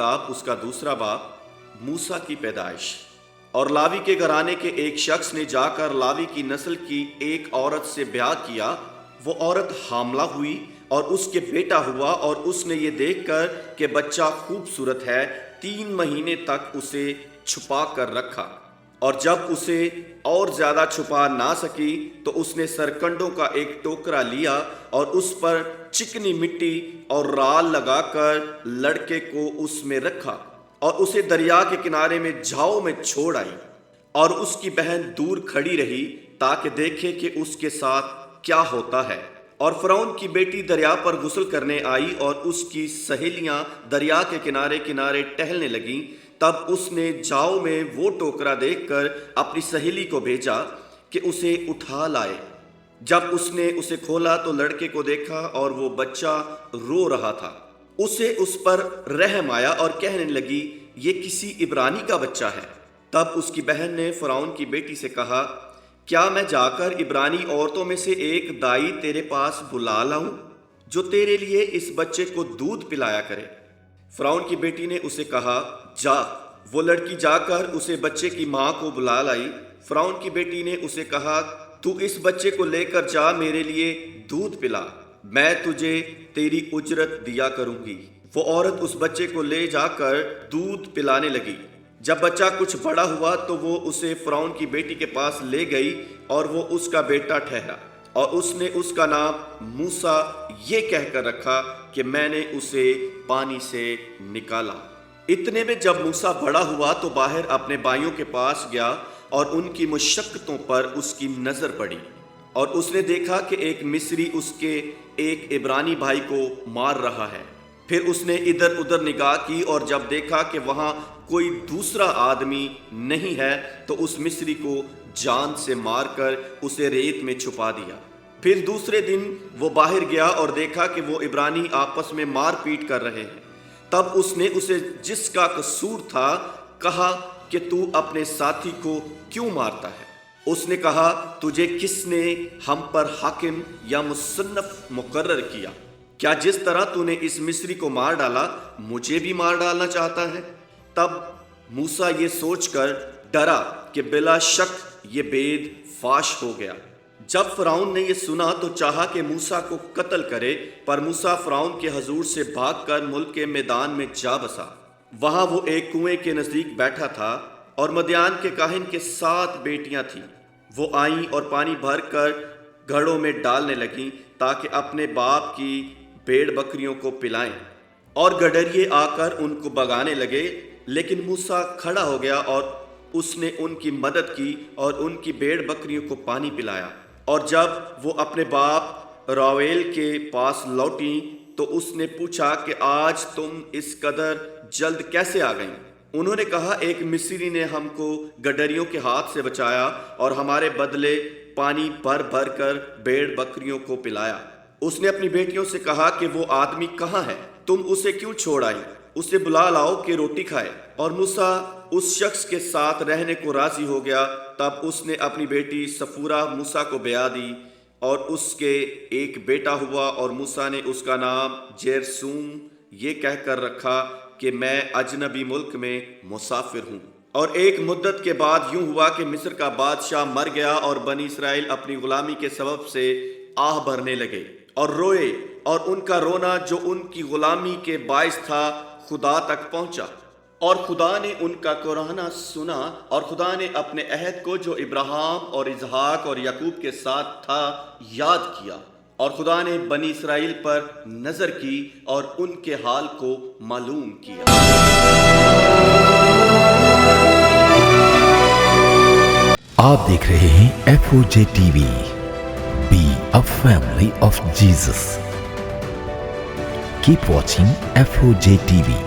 किताब उसका दूसरा बाब मूसा की पैदाइश। और लावी के घराने के एक शख्स ने जाकर लावी की नस्ल की एक औरत से ब्याह किया। वो औरत हामला हुई और उसके बेटा हुआ, और उसने ये देखकर कि बच्चा खूबसूरत है 3 महीने तक उसे छुपा कर रखा। और जब उसे और ज्यादा छुपा ना सकी तो उसने सरकंडों का एक टोकरा लिया और उस पर चिकनी मिट्टी और राल लगाकर लड़के को उसमें रखा और उसे दरिया के किनारे में झाओ में छोड़ आई। और उसकी बहन दूर खड़ी रही ताकि देखे कि उसके साथ क्या होता है। और फ़िरौन की बेटी दरिया पर गुस्ल करने आई और उसकी सहेलियां दरिया के किनारे किनारे टहलने लगीं। तब उसने झाओ में वो टोकरा देखकर अपनी सहेली को भेजा कि उसे उठा लाए। जब उसने उसे खोला तो लड़के को देखा और वो बच्चा रो रहा था। उसे उस पर रहम आया और कहने लगी, ये किसी इब्रानी का बच्चा है। तब उसकी बहन ने फ़िरौन की बेटी से कहा, क्या मैं जाकर इब्रानी औरतों में से एक दाई तेरे पास बुला लाऊं जो तेरे लिए इस बच्चे को दूध पिलाया करे? फ़िरौन की बेटी ने उसे कहा, जा। वो लड़की जाकर उसे बच्चे की माँ को बुला लाई। फ़िरौन की बेटी ने उसे कहा, तू इस बच्चे को लेकर जा, मेरे लिए दूध पिला, मैं तुझे तेरी उजरत दिया करूंगी। वो औरत उस बच्चे को ले जाकर दूध पिलाने लगी। जब बच्चा कुछ बड़ा हुआ तो वो उसे फ़िरौन की बेटी के पास ले गई और वो उसका बेटा ठहरा। और उसने उसका नाम मूसा ये कहकर रखा कि मैंने उसे पानी से निकाला। इतने में जब मूसा बड़ा हुआ तो बाहर अपने भाइयों के पास गया और उनकी मुशक्कतों पर उसकी नज़र पड़ी। और उसने देखा कि एक मिस्री उसके एक इब्रानी भाई को मार रहा है। फिर उसने इधर उधर निगाह की और जब देखा कि वहाँ कोई दूसरा आदमी नहीं है तो उस मिस्री को जान से मारकर उसे रेत में छुपा दिया। फिर दूसरे दिन वो बाहर गया और देखा कि वो इब्रानी आपस में मारपीट कर रहे हैं। तब उसने उसे जिसका कसूर था कहा कि तू अपने साथी को क्यों मारता है? उसने कहा, तुझे किसने हम पर हाकिम या मुसन्नफ मुकर्रर किया? क्या जिस तरह तूने इस मिस्री को मार डाला मुझे भी मार डालना चाहता है? तब मूसा ये सोचकर डरा कि बिला शक ये भेद फाश हो गया। जब फ़िरौन ने ये सुना तो चाहा कि मूसा को कत्ल करे, पर मूसा फ़िरौन के हजूर से भागकर मुल्क के मैदान में जा बसा। वहाँ वो एक कुएं के नज़दीक बैठा था और मदियान के काहिन के 7 बेटियां थीं। वो आईं और पानी भर कर घड़ों में डालने लगीं ताकि अपने बाप की भेड़ बकरियों को पिलाएं। और गडरिये आकर उनको भगाने लगे, लेकिन मूसा खड़ा हो गया और उसने उनकी मदद की और उनकी भेड़ बकरियों को पानी पिलाया। और जब वो अपने बाप रावेल के पास लौटी तो उसने पूछा कि आज तुम इस कदर जल्द कैसे आ गईं? उन्होंने कहा, एक मिस्री ने हमको गडरियों के हाथ से बचाया और हमारे बदले पानी भर भर कर भेड़ बकरियों को पिलाया। उसने अपनी बेटियों से कहा कि वो आदमी कहाँ है? तुम उसे क्यों छोड़ आई? उसे बुला लाओ कि रोटी खाए। और मूसा उस शख्स के साथ रहने को राजी हो गया। तब उसने अपनी बेटी सफूरा मूसा को ब्याह दी और उसके एक बेटा हुआ। और मूसा ने उसका नाम जेरसूम ये कहकर रखा कि मैं अजनबी मुल्क में मुसाफिर हूँ। और एक मुद्दत के बाद यूं हुआ कि मिस्र का बादशाह मर गया और बनी इसराइल अपनी गुलामी के सबब से आह भरने लगे और रोए, और उनका रोना जो उनकी गुलामी के बायस था खुदा तक पहुंचा। और खुदा ने उनका कुराना सुना और खुदा ने अपने अहद को जो इब्राहिम और इसहाक और याकूब के साथ था याद किया। और खुदा ने बनी इसराइल पर नजर की और उनके हाल को मालूम किया। आप देख रहे हैं FOJ TV। Be a family of Jesus. Keep watching FOJ TV.